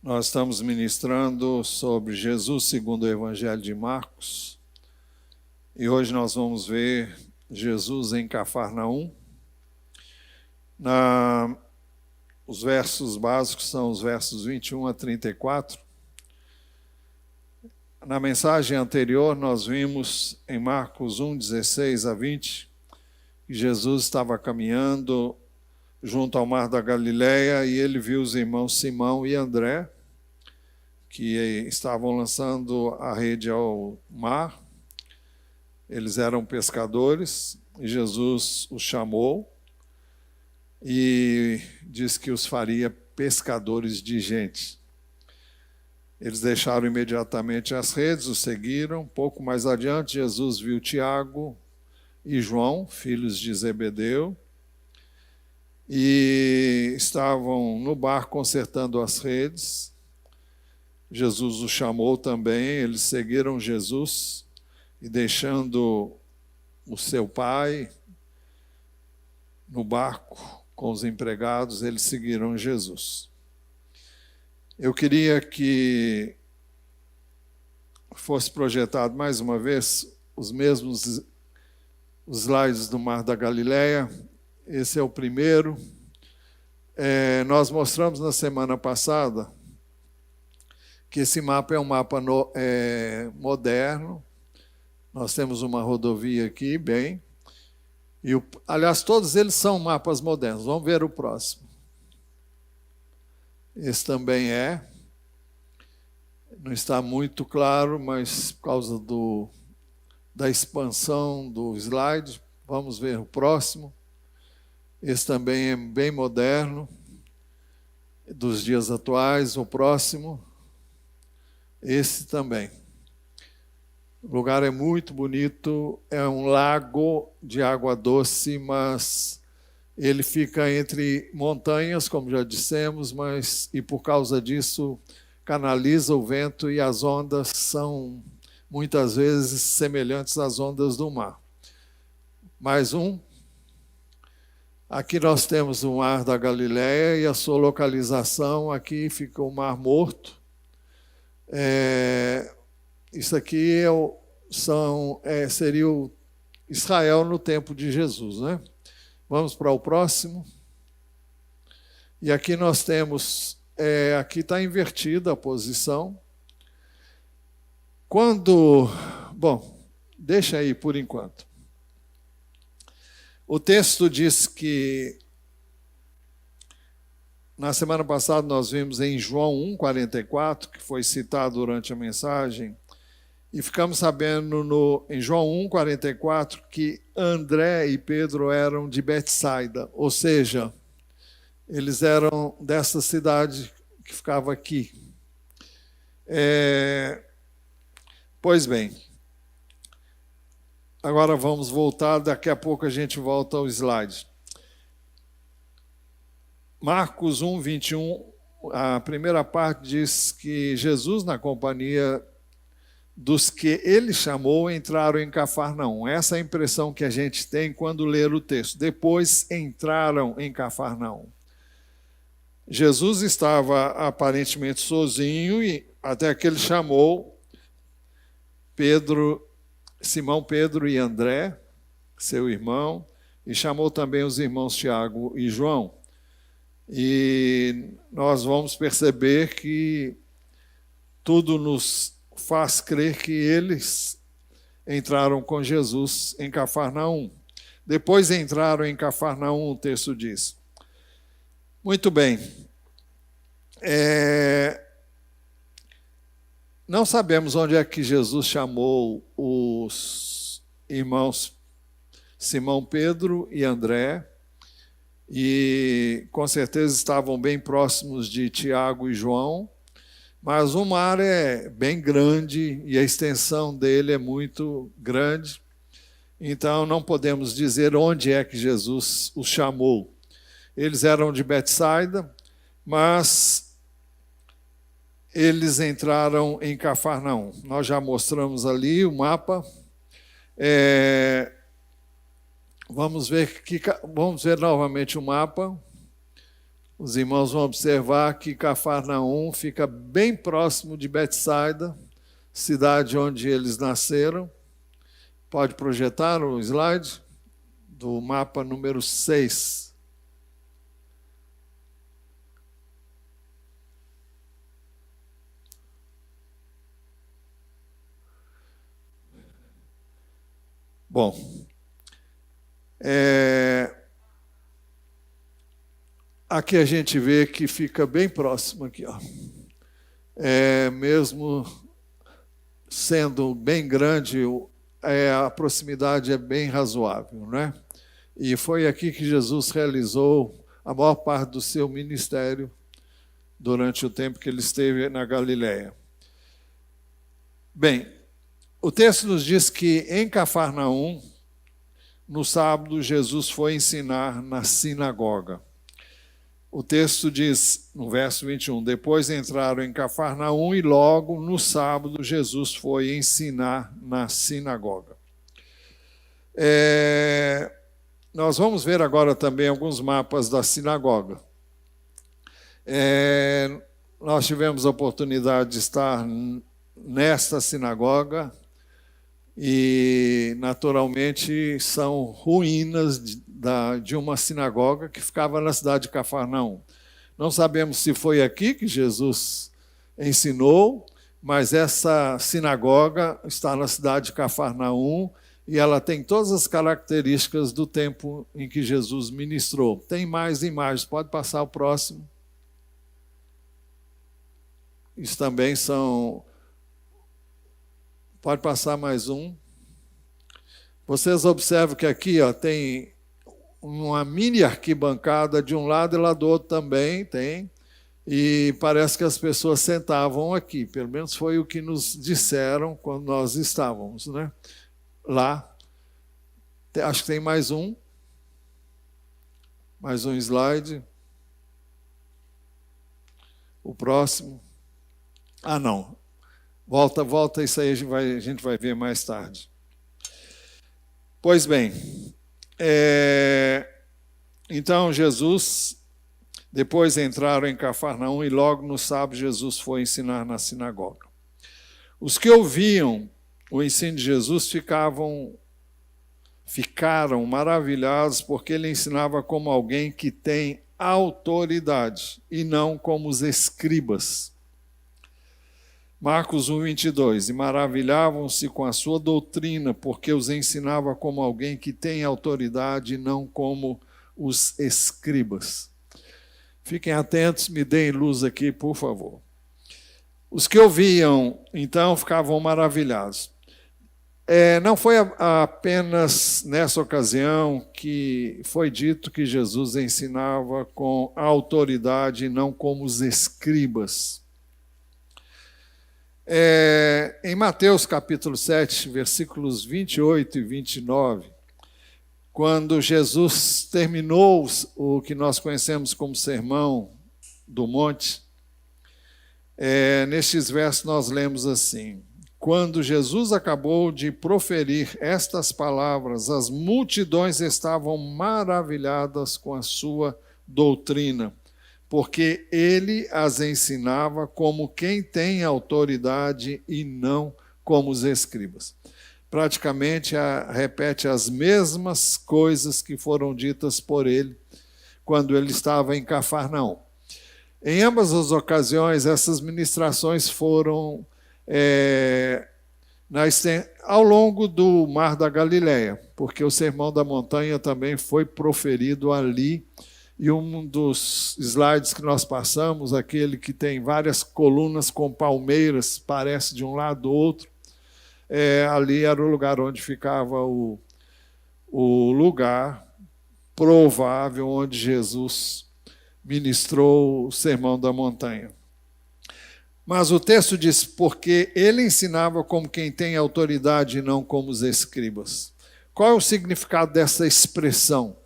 Nós estamos ministrando sobre Jesus segundo o Evangelho de Marcos. E hoje nós vamos ver Jesus em Cafarnaum. Os versos básicos são os versos 21 a 34. Na mensagem anterior, nós vimos em Marcos 1, 16 a 20, que Jesus estava caminhando junto ao mar da Galileia e ele viu os irmãos Simão e André, que estavam lançando a rede ao mar. Eles eram pescadores e Jesus os chamou e disse que os faria pescadores de gente. Eles deixaram imediatamente as redes, os seguiram. Pouco mais adiante, Jesus viu Tiago e João, filhos de Zebedeu, e estavam no barco consertando as redes. Jesus os chamou também, eles seguiram Jesus e, deixando o seu pai no barco com os empregados, eles seguiram Jesus. Eu queria que fosse projetado mais uma vez os mesmos slides do Mar da Galileia. Esse é o primeiro. Nós mostramos na semana passada que esse mapa é um mapa moderno. Nós temos uma rodovia aqui, aliás, todos eles são mapas modernos. Vamos ver o próximo. Esse também não está muito claro, mas por causa da expansão do slide, vamos ver o próximo. Esse também é bem moderno, dos dias atuais. O próximo, esse também. O lugar é muito bonito, é um lago de água doce, mas ele fica entre montanhas, como já dissemos, e por causa disso canaliza o vento e as ondas são muitas vezes semelhantes às ondas do mar. Mais um. Aqui nós temos o Mar da Galileia e a sua localização. Aqui fica o Mar Morto. Isso aqui seria o Israel no tempo de Jesus, né? Vamos para o próximo. E aqui nós temos, aqui está invertida a posição. Deixa aí por enquanto. O texto diz que, na semana passada nós vimos em João 1,44, que foi citado durante a mensagem, e ficamos sabendo em João 1,44 que André e Pedro eram de Betsaida, ou seja, eles eram dessa cidade que ficava aqui. Pois bem, agora vamos voltar, daqui a pouco a gente volta ao slide. Marcos 1, 21, a primeira parte diz que Jesus, na companhia dos que ele chamou, entraram em Cafarnaum. Essa é a impressão que a gente tem quando ler o texto. Depois entraram em Cafarnaum. Jesus estava aparentemente sozinho, e até que ele chamou Simão, Pedro e André, seu irmão, e chamou também os irmãos Tiago e João. E nós vamos perceber que tudo nos faz crer que eles entraram com Jesus em Cafarnaum. Depois entraram em Cafarnaum, o texto diz. Muito bem. Não sabemos onde é que Jesus chamou os irmãos Simão, Pedro e André, e com certeza estavam bem próximos de Tiago e João, mas o mar é bem grande e a extensão dele é muito grande, então não podemos dizer onde é que Jesus os chamou. Eles eram de Betsaida, mas eles entraram em Cafarnaum. Nós já mostramos ali o mapa. Vamos ver novamente o mapa. Os irmãos vão observar que Cafarnaum fica bem próximo de Betsaida, cidade onde eles nasceram. Pode projetar o slide do mapa número 6. Bom, aqui a gente vê que fica bem próximo aqui, ó. Mesmo sendo bem grande, a proximidade é bem razoável, né? E foi aqui que Jesus realizou a maior parte do seu ministério durante o tempo que ele esteve na Galileia. Bem, o texto nos diz que em Cafarnaum, no sábado, Jesus foi ensinar na sinagoga. O texto diz, no verso 21, depois entraram em Cafarnaum e logo no sábado Jesus foi ensinar na sinagoga. Nós vamos ver agora também alguns mapas da sinagoga. Nós tivemos a oportunidade de estar nesta sinagoga e, naturalmente, são ruínas de uma sinagoga que ficava na cidade de Cafarnaum. Não sabemos se foi aqui que Jesus ensinou, mas essa sinagoga está na cidade de Cafarnaum e ela tem todas as características do tempo em que Jesus ministrou. Tem mais imagens, pode passar o próximo. Isso também são... Pode passar mais um. Vocês observam que aqui tem uma mini arquibancada de um lado e lá do outro também tem. E parece que as pessoas sentavam aqui. Pelo menos foi o que nos disseram quando nós estávamos, né? Lá. Acho que tem mais um. Mais um slide. O próximo. Ah, não. Volta, isso aí a gente vai ver mais tarde. Pois bem, então Jesus, depois entraram em Cafarnaum e logo no sábado Jesus foi ensinar na sinagoga. Os que ouviam o ensino de Jesus ficaram maravilhados porque ele ensinava como alguém que tem autoridade e não como os escribas. Marcos 1:22, e maravilhavam-se com a sua doutrina, porque os ensinava como alguém que tem autoridade e não como os escribas. Fiquem atentos, me deem luz aqui, por favor. Os que ouviam, então, ficavam maravilhados. Não foi apenas nessa ocasião que foi dito que Jesus ensinava com autoridade e não como os escribas. Em Mateus capítulo 7, versículos 28 e 29, quando Jesus terminou o que nós conhecemos como Sermão do Monte, nestes versos nós lemos assim: quando Jesus acabou de proferir estas palavras, as multidões estavam maravilhadas com a sua doutrina, porque ele as ensinava como quem tem autoridade e não como os escribas. Praticamente repete as mesmas coisas que foram ditas por ele quando ele estava em Cafarnaum. Em ambas as ocasiões, essas ministrações foram ao longo do Mar da Galileia, porque o Sermão da Montanha também foi proferido ali. E um dos slides que nós passamos, aquele que tem várias colunas com palmeiras, parece de um lado do outro, ali era o lugar onde ficava o lugar provável onde Jesus ministrou o Sermão da Montanha. Mas o texto diz, porque ele ensinava como quem tem autoridade e não como os escribas. Qual é o significado dessa expressão?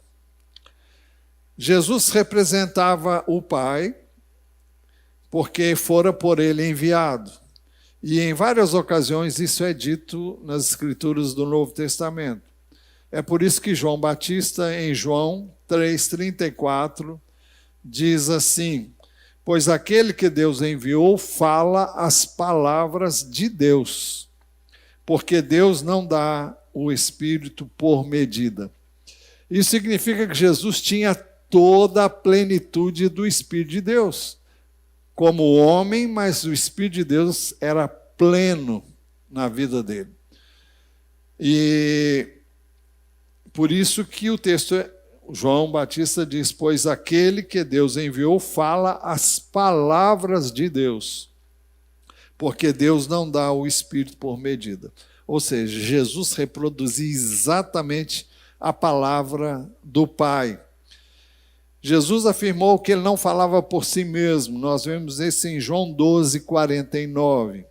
Jesus representava o Pai, porque fora por ele enviado. E em várias ocasiões isso é dito nas Escrituras do Novo Testamento. É por isso que João Batista, em João 3,34, diz assim: pois aquele que Deus enviou fala as palavras de Deus, porque Deus não dá o Espírito por medida. Isso significa que Jesus tinha toda a plenitude do Espírito de Deus. Como homem, mas o Espírito de Deus era pleno na vida dele. E por isso que o texto, João Batista diz, pois aquele que Deus enviou fala as palavras de Deus, porque Deus não dá o Espírito por medida. Ou seja, Jesus reproduzia exatamente a palavra do Pai. Jesus afirmou que ele não falava por si mesmo. Nós vemos isso em João 12, 49.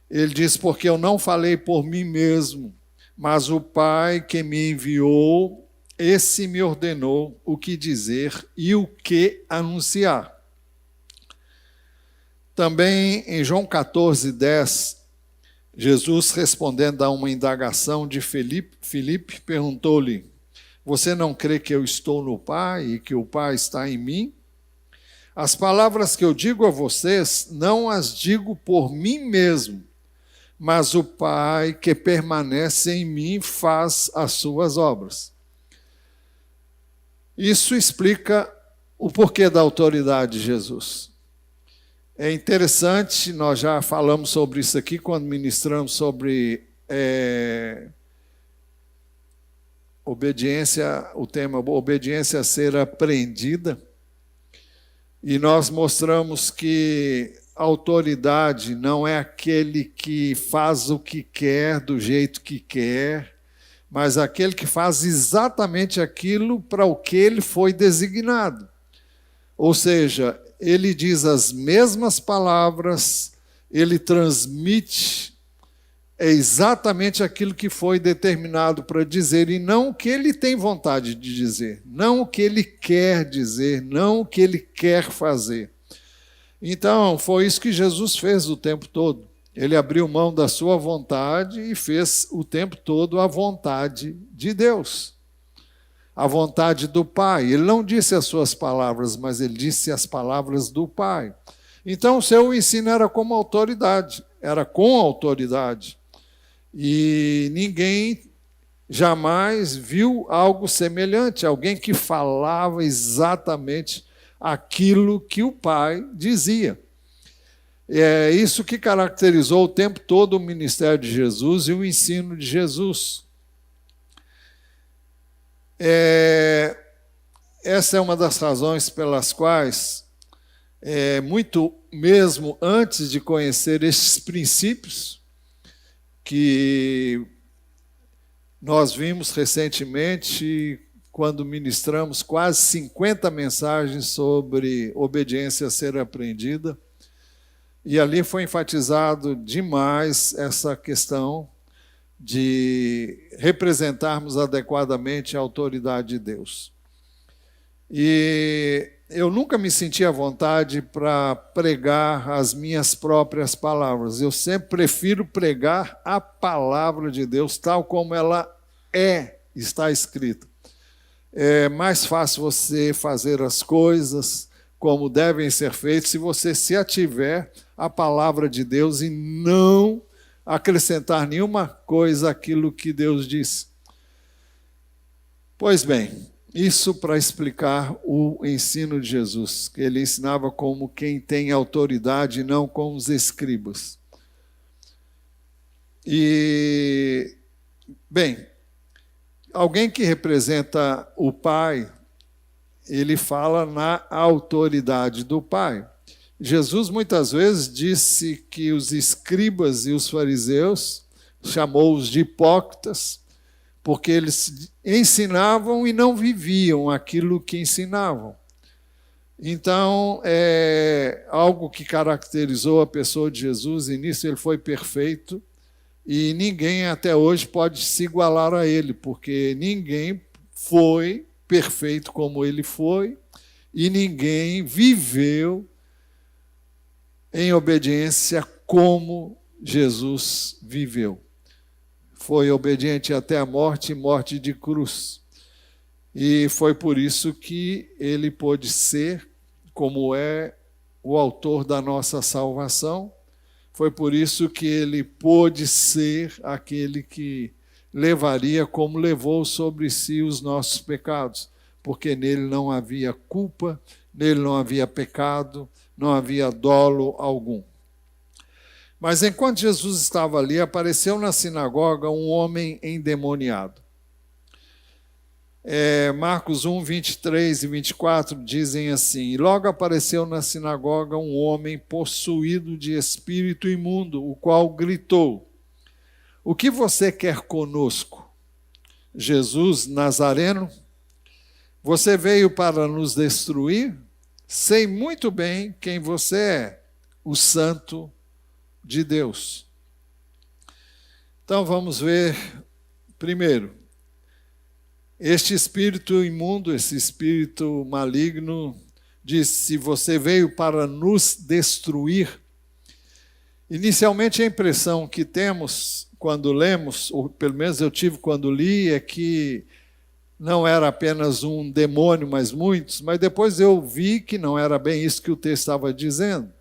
Ele diz, porque eu não falei por mim mesmo, mas o Pai que me enviou, esse me ordenou o que dizer e o que anunciar. Também em João 14, 10, Jesus, respondendo a uma indagação de Filipe, perguntou-lhe, você não crê que eu estou no Pai e que o Pai está em mim? As palavras que eu digo a vocês, não as digo por mim mesmo, mas o Pai que permanece em mim faz as suas obras. Isso explica o porquê da autoridade de Jesus. É interessante, nós já falamos sobre isso aqui quando ministramos sobre obediência, o tema obediência a ser aprendida, e nós mostramos que a autoridade não é aquele que faz o que quer, do jeito que quer, mas aquele que faz exatamente aquilo para o que ele foi designado. Ou seja, ele diz as mesmas palavras, ele transmite exatamente aquilo que foi determinado para dizer, e não o que ele tem vontade de dizer, não o que ele quer dizer, não o que ele quer fazer. Então, foi isso que Jesus fez o tempo todo. Ele abriu mão da sua vontade e fez o tempo todo a vontade de Deus, a vontade do Pai. Ele não disse as suas palavras, mas ele disse as palavras do Pai. Então, o seu ensino era como autoridade, era com autoridade. E ninguém jamais viu algo semelhante, alguém que falava exatamente aquilo que o Pai dizia. É isso que caracterizou o tempo todo o ministério de Jesus e o ensino de Jesus. Essa é uma das razões pelas quais, muito mesmo antes de conhecer esses princípios, que nós vimos recentemente, quando ministramos quase 50 mensagens sobre obediência a ser aprendida, e ali foi enfatizado demais essa questão de representarmos adequadamente a autoridade de Deus. E eu nunca me senti à vontade para pregar as minhas próprias palavras. Eu sempre prefiro pregar a palavra de Deus tal como ela está escrita. É mais fácil você fazer as coisas como devem ser feitas se você se ativer à palavra de Deus e não acrescentar nenhuma coisa àquilo que Deus disse. Pois bem, isso para explicar o ensino de Jesus, que ele ensinava como quem tem autoridade e não como os escribas. E, bem, alguém que representa o Pai, ele fala na autoridade do Pai. Jesus muitas vezes disse que os escribas e os fariseus, chamou-os de hipócritas, porque eles ensinavam e não viviam aquilo que ensinavam. Então, é algo que caracterizou a pessoa de Jesus, e nisso ele foi perfeito, e ninguém até hoje pode se igualar a ele, porque ninguém foi perfeito como ele foi, e ninguém viveu em obediência como Jesus viveu. Foi obediente até a morte, morte de cruz. E foi por isso que ele pôde ser como é o autor da nossa salvação. Foi por isso que ele pôde ser aquele que levaria, como levou sobre si os nossos pecados, porque nele não havia culpa, nele não havia pecado, não havia dolo algum. Mas enquanto Jesus estava ali, apareceu na sinagoga um homem endemoniado. Marcos 1, 23 e 24 dizem assim: E logo apareceu na sinagoga um homem possuído de espírito imundo, o qual gritou: O que você quer conosco, Jesus Nazareno? Você veio para nos destruir? Sei muito bem quem você é, o Santo de Deus. Então vamos ver primeiro. Este espírito imundo, esse espírito maligno, diz: se você veio para nos destruir. Inicialmente a impressão que temos quando lemos, ou pelo menos eu tive quando li, é que não era apenas um demônio, mas muitos, mas depois eu vi que não era bem isso que o texto estava dizendo.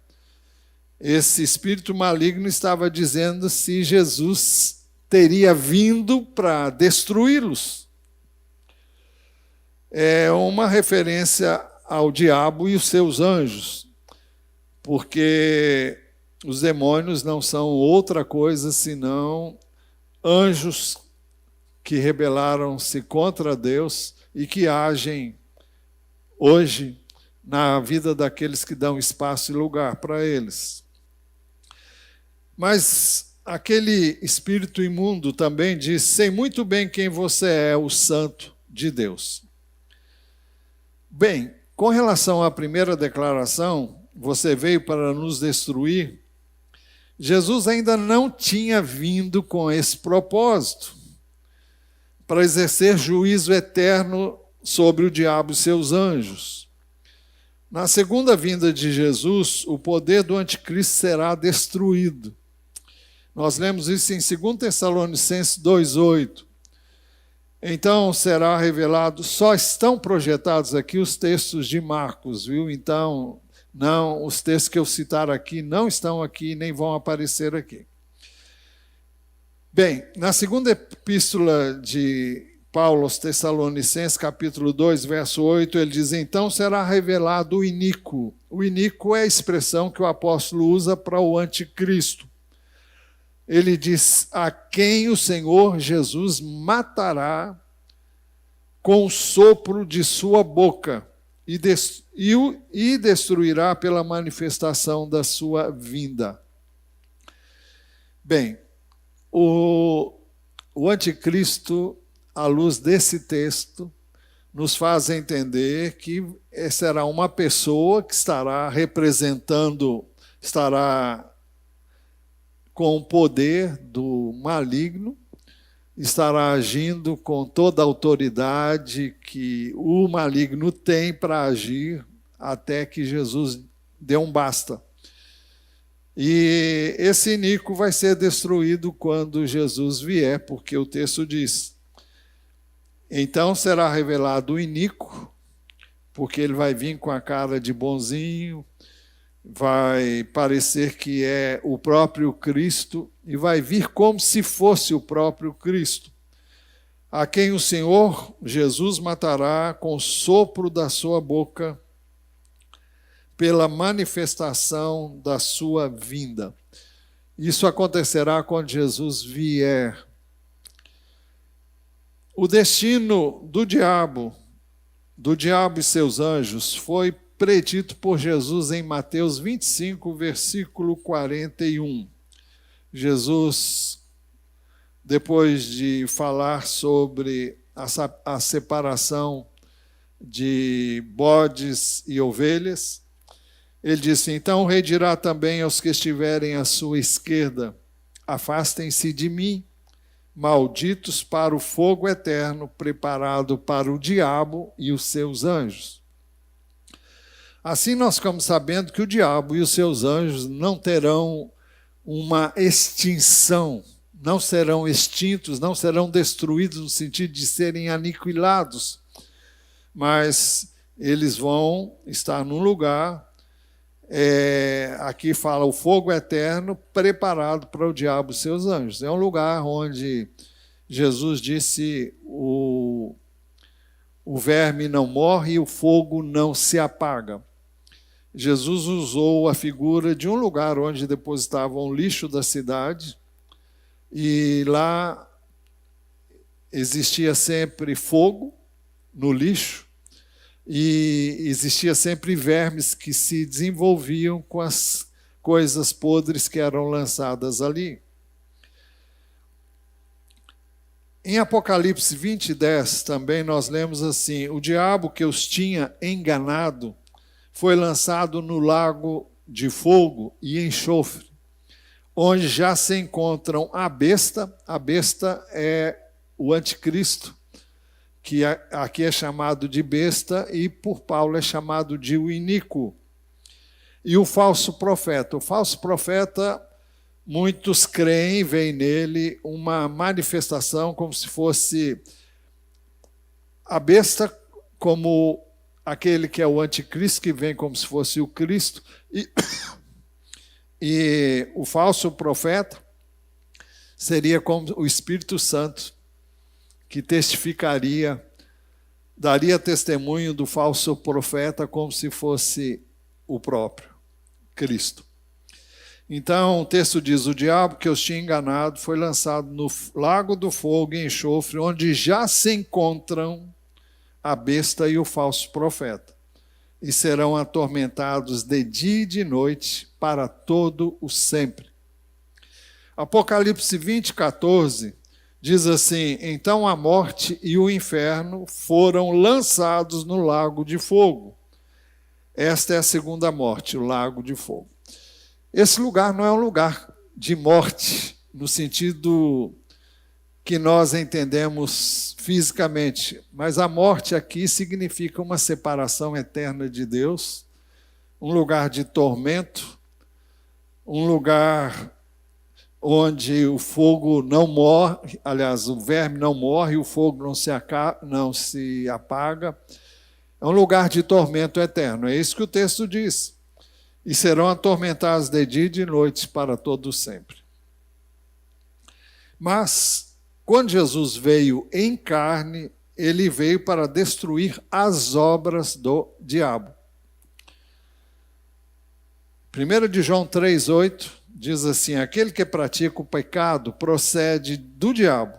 Esse espírito maligno estava dizendo se Jesus teria vindo para destruí-los. É uma referência ao diabo e os seus anjos, porque os demônios não são outra coisa senão anjos que rebelaram-se contra Deus e que agem hoje na vida daqueles que dão espaço e lugar para eles. Mas aquele espírito imundo também diz: sei muito bem quem você é, o Santo de Deus. Bem, com relação à primeira declaração, você veio para nos destruir, Jesus ainda não tinha vindo com esse propósito, para exercer juízo eterno sobre o diabo e seus anjos. Na segunda vinda de Jesus, o poder do anticristo será destruído. Nós lemos isso em 2 Tessalonicenses 2,8. Então será revelado, só estão projetados aqui os textos de Marcos, viu? Então, não, os textos que eu citar aqui não estão aqui, nem vão aparecer aqui. Bem, na segunda epístola de Paulo aos Tessalonicenses, capítulo 2, verso 8, ele diz: então será revelado o iníquo. O iníquo é a expressão que o apóstolo usa para o anticristo. Ele diz: a quem o Senhor Jesus matará com o sopro de sua boca e destruirá pela manifestação da sua vinda. Bem, o anticristo, à luz desse texto, nos faz entender que será uma pessoa que estará representando, estará com o poder do maligno, estará agindo com toda a autoridade que o maligno tem para agir até que Jesus dê um basta. E esse iníquo vai ser destruído quando Jesus vier, porque o texto diz: então será revelado o iníquo, porque ele vai vir com a cara de bonzinho, vai parecer que é o próprio Cristo e vai vir como se fosse o próprio Cristo, a quem o Senhor Jesus matará com o sopro da sua boca pela manifestação da sua vinda. Isso acontecerá quando Jesus vier. O destino do diabo e seus anjos foi predito por Jesus em Mateus 25, versículo 41. Jesus, depois de falar sobre a separação de bodes e ovelhas, ele disse: então o rei dirá também aos que estiverem à sua esquerda: afastem-se de mim, malditos, para o fogo eterno preparado para o diabo e os seus anjos. Assim nós ficamos sabendo que o diabo e os seus anjos não terão uma extinção, não serão extintos, não serão destruídos no sentido de serem aniquilados, mas eles vão estar num lugar, aqui fala o fogo eterno, preparado para o diabo e seus anjos. É um lugar onde Jesus disse, o verme não morre e o fogo não se apaga. Jesus usou a figura de um lugar onde depositavam o lixo da cidade, e lá existia sempre fogo no lixo, e existia sempre vermes que se desenvolviam com as coisas podres que eram lançadas ali. Em Apocalipse 20:10 também nós lemos assim: o diabo que os tinha enganado foi lançado no lago de fogo e enxofre, onde já se encontram a besta é o anticristo, que aqui é chamado de besta e por Paulo é chamado de o iníquo. E o falso profeta. O falso profeta, muitos creem, veem nele uma manifestação como se fosse a besta, como aquele que é o anticristo, que vem como se fosse o Cristo, e o falso profeta seria como o Espírito Santo, que testificaria, daria testemunho do falso profeta como se fosse o próprio Cristo. Então o texto diz: o diabo que os tinha enganado foi lançado no lago do fogo e enxofre, onde já se encontram a besta e o falso profeta, e serão atormentados de dia e de noite para todo o sempre. Apocalipse 20:14 diz assim: então a morte e o inferno foram lançados no lago de fogo. Esta é a segunda morte, o lago de fogo. Esse lugar não é um lugar de morte, no sentido que nós entendemos fisicamente, mas a morte aqui significa uma separação eterna de Deus, um lugar de tormento, um lugar onde o fogo não morre, aliás, o verme não morre, o fogo não se apaga. É um lugar de tormento eterno, é isso que o texto diz. E serão atormentados de dia e de noite para todo sempre. Mas quando Jesus veio em carne, ele veio para destruir as obras do diabo. 1 de João 3,8 diz assim: aquele que pratica o pecado procede do diabo,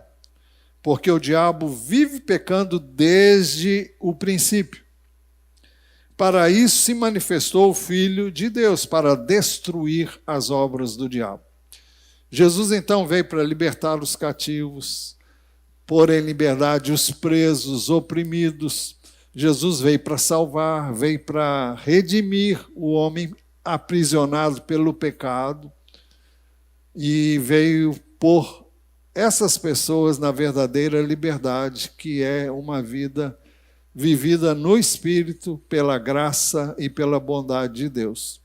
porque o diabo vive pecando desde o princípio. Para isso se manifestou o Filho de Deus, para destruir as obras do diabo. Jesus então veio para libertar os cativos, pôr em liberdade os presos, oprimidos. Jesus veio para salvar, veio para redimir o homem aprisionado pelo pecado e veio pôr essas pessoas na verdadeira liberdade, que é uma vida vivida no Espírito, pela graça e pela bondade de Deus.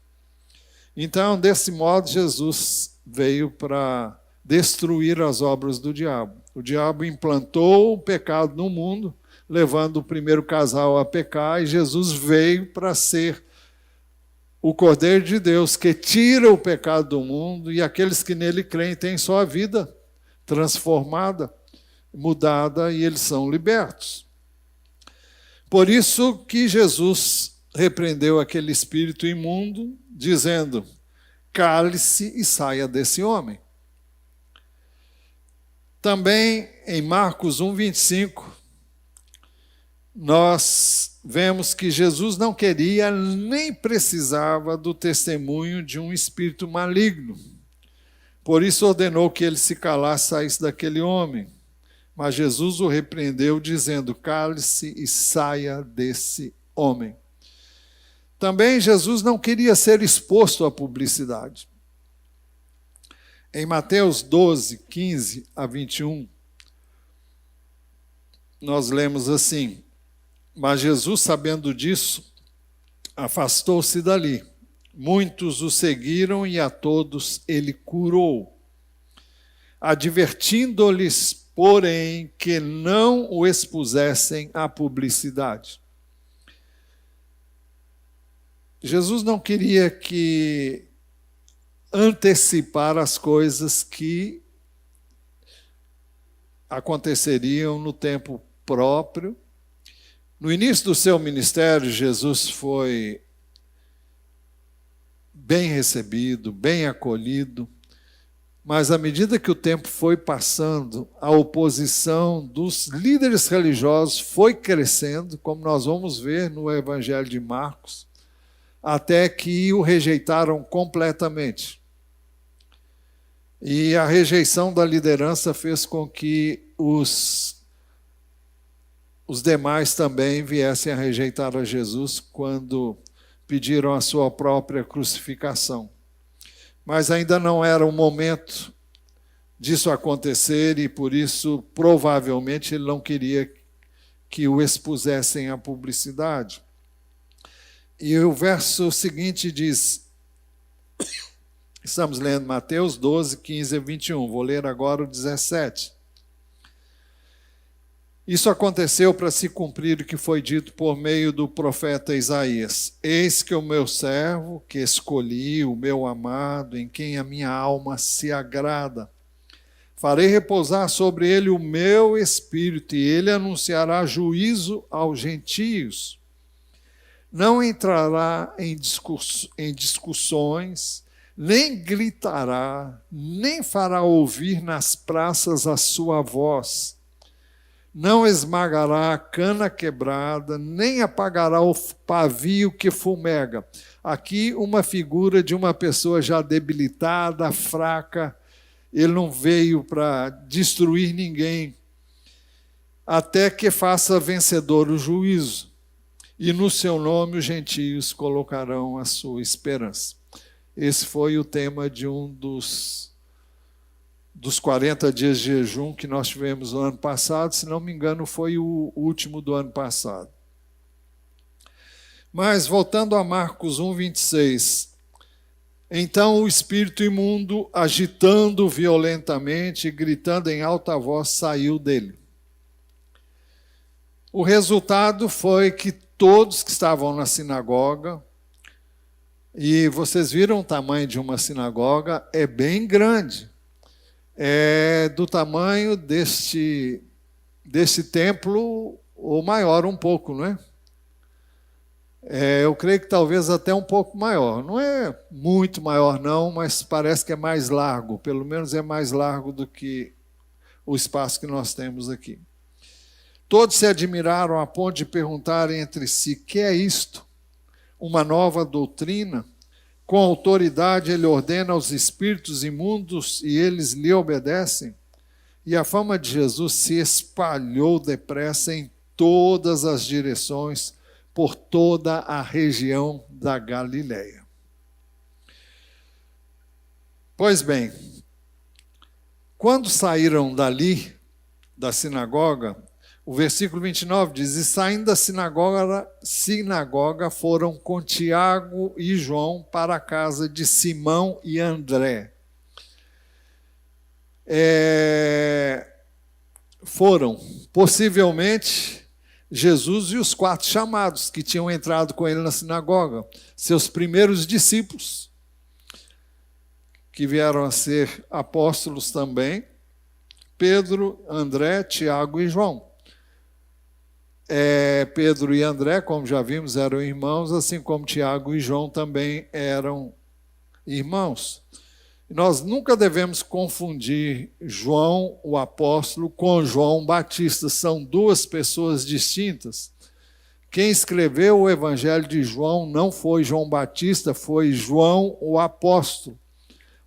Então, desse modo, Jesus veio para destruir as obras do diabo. O diabo implantou o pecado no mundo, levando o primeiro casal a pecar, e Jesus veio para ser o Cordeiro de Deus, que tira o pecado do mundo, e aqueles que nele creem têm sua vida transformada, mudada, e eles são libertos. Por isso que Jesus repreendeu aquele espírito imundo, dizendo: cale-se e saia desse homem. Também em Marcos 1:25, nós vemos que Jesus não queria nem precisava do testemunho de um espírito maligno. Por isso ordenou que ele se calasse e saísse daquele homem. Mas Jesus o repreendeu, dizendo: cale-se e saia desse homem. Também Jesus não queria ser exposto à publicidade. Em Mateus 12:15-21, nós lemos assim: mas Jesus, sabendo disso, afastou-se dali. Muitos o seguiram e a todos ele curou, advertindo-lhes, porém, que não o expusessem à publicidade. Jesus não queria que antecipar as coisas que aconteceriam no tempo próprio. No início do seu ministério, Jesus foi bem recebido, bem acolhido, mas à medida que o tempo foi passando, a oposição dos líderes religiosos foi crescendo, como nós vamos ver no Evangelho de Marcos, até que o rejeitaram completamente. E a rejeição da liderança fez com que os demais também viessem a rejeitar a Jesus quando pediram a sua própria crucificação. Mas ainda não era o momento disso acontecer e, por isso, provavelmente, ele não queria que o expusessem à publicidade. E o verso seguinte diz, estamos lendo Mateus 12, 15 a 21, vou ler agora o 17. Isso aconteceu para se cumprir o que foi dito por meio do profeta Isaías. Eis que o meu servo, que escolhi, o meu amado, em quem a minha alma se agrada. Farei repousar sobre ele o meu espírito, e ele anunciará juízo aos gentios. Não entrará em discussões, nem gritará, nem fará ouvir nas praças a sua voz. Não esmagará a cana quebrada, nem apagará o pavio que fumega. Aqui uma figura de uma pessoa já debilitada, fraca. Ele não veio para destruir ninguém, até que faça vencedor o juízo. E no seu nome os gentios colocarão a sua esperança. Esse foi o tema de um dos 40 dias de jejum que nós tivemos no ano passado, se não me engano, foi o último do ano passado. Mas, voltando a Marcos 1, 26, então o espírito imundo, agitando violentamente e gritando em alta voz, saiu dele. O resultado foi que todos que estavam na sinagoga, e vocês viram o tamanho de uma sinagoga, é bem grande. É do tamanho deste templo, ou maior um pouco, não é? Eu creio que talvez até um pouco maior. Não é muito maior não, mas parece que é mais largo. Pelo menos é mais largo do que o espaço que nós temos aqui. Todos se admiraram a ponto de perguntarem entre si, que é isto? Uma nova doutrina? Com autoridade ele ordena aos espíritos imundos e eles lhe obedecem. E a fama de Jesus se espalhou depressa em todas as direções, por toda a região da Galileia. Pois bem, quando saíram dali, da sinagoga, o versículo 29 diz, e saindo da sinagoga foram com Tiago e João para a casa de Simão e André. Foram, possivelmente, Jesus e os 4 chamados que tinham entrado com ele na sinagoga, seus primeiros discípulos, que vieram a ser apóstolos também, Pedro, André, Tiago e João. Pedro e André, como já vimos, eram irmãos, assim como Tiago e João também eram irmãos. Nós nunca devemos confundir João, o apóstolo, com João Batista. São 2 pessoas distintas. Quem escreveu o Evangelho de João não foi João Batista, foi João, o apóstolo,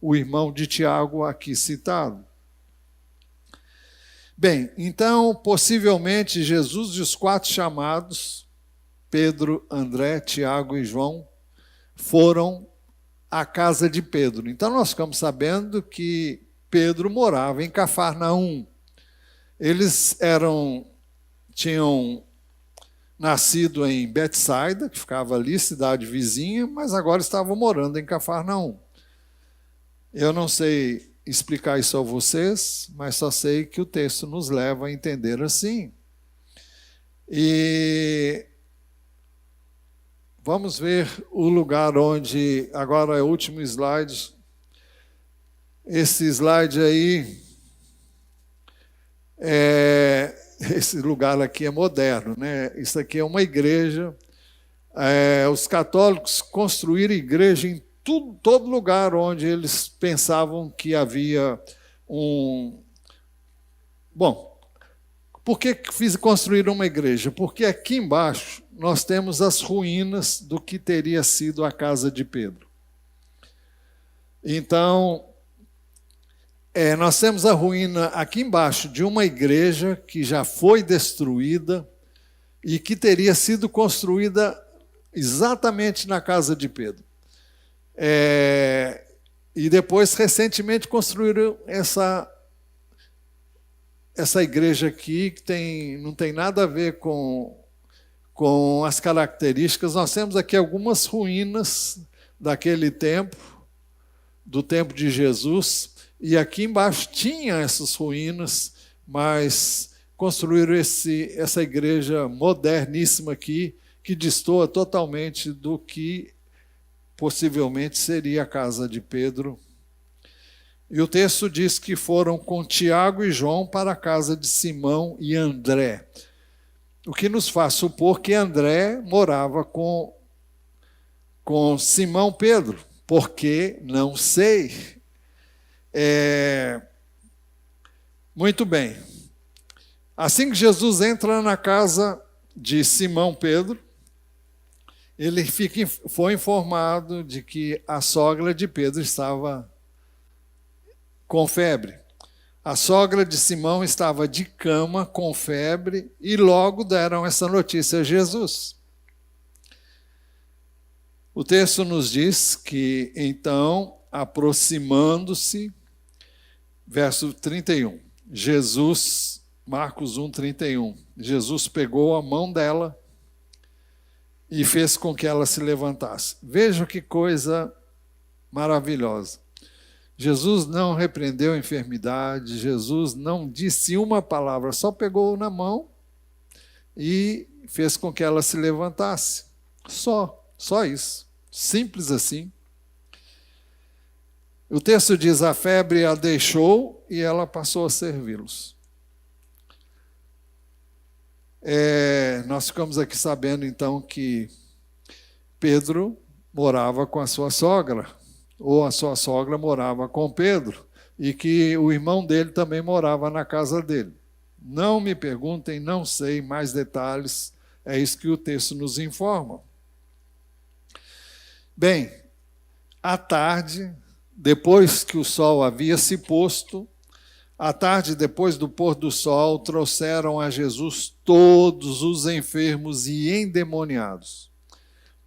o irmão de Tiago aqui citado. Bem, então, possivelmente, Jesus e os 4 chamados, Pedro, André, Tiago e João, foram à casa de Pedro. Então, nós ficamos sabendo que Pedro morava em Cafarnaum. Eles tinham nascido em Betsaida, que ficava ali, cidade vizinha, mas agora estavam morando em Cafarnaum. Eu não sei explicar isso a vocês, mas só sei que o texto nos leva a entender assim. E Vamos ver o lugar onde, agora é o último slide. Esse slide aí, esse lugar aqui é moderno, né? Isso aqui é uma igreja. Os católicos construíram igreja em todo lugar onde eles pensavam que havia um... Bom, por que construíram uma igreja? Porque aqui embaixo nós temos as ruínas do que teria sido a casa de Pedro. Então, nós temos a ruína aqui embaixo de uma igreja que já foi destruída e que teria sido construída exatamente na casa de Pedro. E depois, recentemente, construíram essa igreja aqui, que não tem nada a ver com as características. Nós temos aqui algumas ruínas daquele tempo, do tempo de Jesus, e aqui embaixo tinha essas ruínas, mas construíram essa igreja moderníssima aqui, que destoa totalmente do que possivelmente seria a casa de Pedro. E o texto diz que foram com Tiago e João para a casa de Simão e André. O que nos faz supor que André morava com Simão Pedro, porque não sei. Muito bem. Assim que Jesus entra na casa de Simão Pedro, ele foi informado de que a sogra de Pedro estava com febre. A sogra de Simão estava de cama com febre e logo deram essa notícia a Jesus. O texto nos diz que, então, aproximando-se, verso 31, Marcos 1, 31, Jesus pegou a mão dela e fez com que ela se levantasse. Veja que coisa maravilhosa. Jesus não repreendeu a enfermidade, Jesus não disse uma palavra, só pegou na mão e fez com que ela se levantasse. Só isso. Simples assim. O texto diz: a febre a deixou e ela passou a servi-los. Nós ficamos aqui sabendo então que Pedro morava com a sua sogra, ou a sua sogra morava com Pedro, e que o irmão dele também morava na casa dele. Não me perguntem, não sei mais detalhes, é isso que o texto nos informa. Bem, à tarde, depois que o sol havia se posto, à tarde, depois do pôr do sol, trouxeram a Jesus todos os enfermos e endemoniados.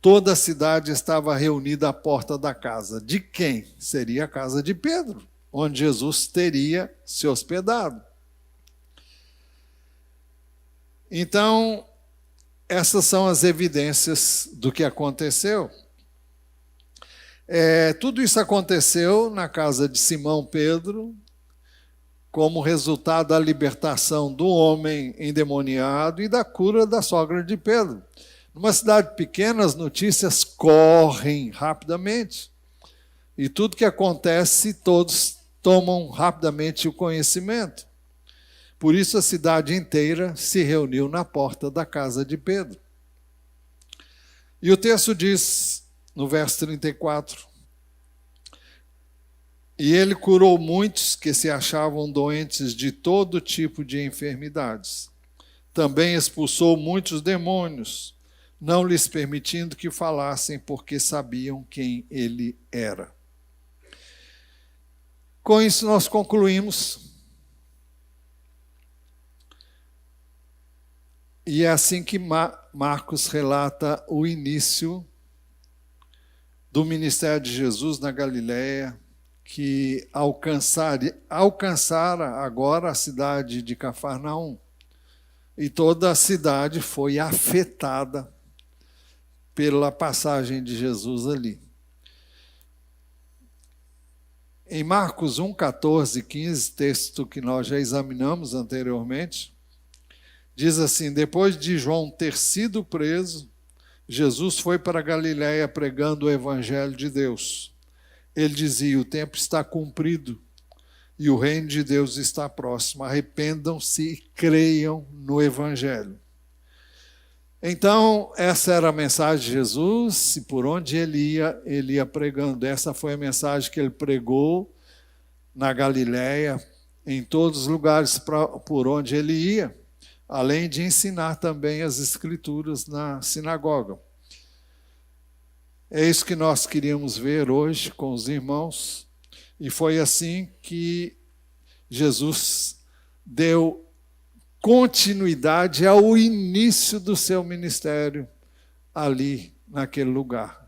Toda a cidade estava reunida à porta da casa. De quem? Seria a casa de Pedro, onde Jesus teria se hospedado. Então, essas são as evidências do que aconteceu. Tudo isso aconteceu na casa de Simão Pedro, como resultado da libertação do homem endemoniado e da cura da sogra de Pedro. Numa cidade pequena, as notícias correm rapidamente. E tudo que acontece, todos tomam rapidamente o conhecimento. Por isso, a cidade inteira se reuniu na porta da casa de Pedro. E o texto diz, no verso 34, e ele curou muitos que se achavam doentes de todo tipo de enfermidades. Também expulsou muitos demônios, não lhes permitindo que falassem, porque sabiam quem ele era. Com isso, nós concluímos. E é assim que Marcos relata o início do ministério de Jesus na Galileia, que alcançara agora a cidade de Cafarnaum. E toda a cidade foi afetada pela passagem de Jesus ali. Em Marcos 1, 14 e 15, texto que nós já examinamos anteriormente, diz assim: depois de João ter sido preso, Jesus foi para Galiléia pregando o evangelho de Deus. Ele dizia: o tempo está cumprido e o reino de Deus está próximo. Arrependam-se e creiam no evangelho. Então, essa era a mensagem de Jesus, e por onde ele ia pregando. Essa foi a mensagem que ele pregou na Galiléia, em todos os lugares por onde ele ia, além de ensinar também as Escrituras na sinagoga. É isso que nós queríamos ver hoje com os irmãos, e foi assim que Jesus deu continuidade ao início do seu ministério ali naquele lugar.